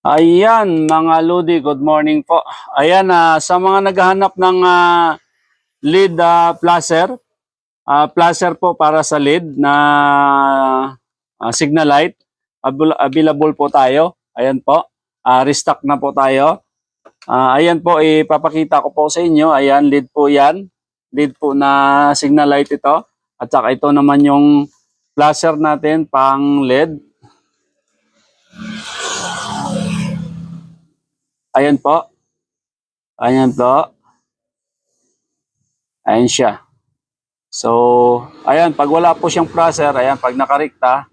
Ayan mga Lodi, good morning po. Ayan, sa mga naghahanap ng lead flasher, flasher po para sa lead na signal light, available po tayo. Ayan po, restock na po tayo. Ayan po, ipapakita ko po sa inyo. Ayan, lead po yan. Lead po na signal light ito. At saka ito naman yung flasher natin pang LED. Ayan po. Ayan po. Ayan siya. So, ayan, pag wala po siyang flasher, ayan, pag nakarikta,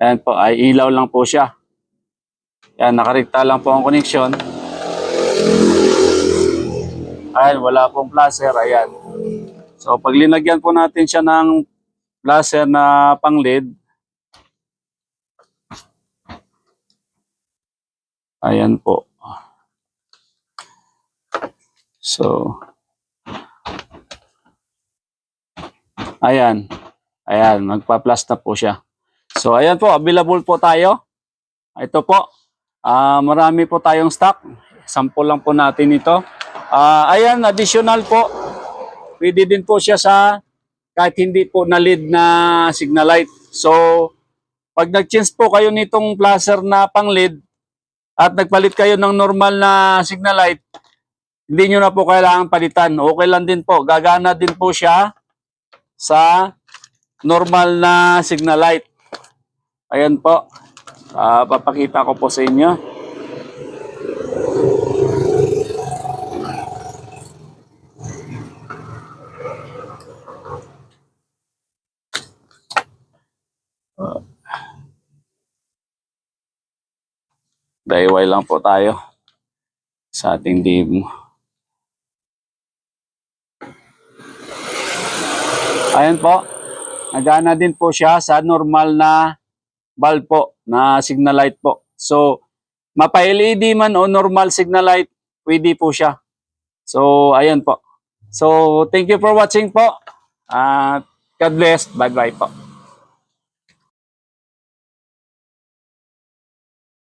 ayan po, ay ilaw lang po siya. Ayan, nakarikta lang po ang connection. Ayan, wala pong flasher, ayan. So, pag linagyan po natin siya ng flasher na pang LED, ayan po. So, ayan. Ayan, magpa-plus na po siya. So, ayan po, available po tayo. Ito po, marami po tayong stock. Sample lang po natin ito. Ayan, additional po. Pwede din po siya sa kahit hindi po na LED na signal light. So, pag nag-change po kayo nitong flasher na pang LED at nagpalit kayo ng normal na signal light, hindi nyo na po kailangan palitan. Okay lang din po. Gagana din po siya sa normal na signal light. Ayan po. Papakita ko po sa inyo. DIY lang po tayo sa ating demo. Ayan po. Nagana din po siya sa normal na bulb po, na signal light po. So, mapa-LED man o normal signal light, pwede po siya. So, ayan po. So, thank you for watching po. God bless. Bye-bye po.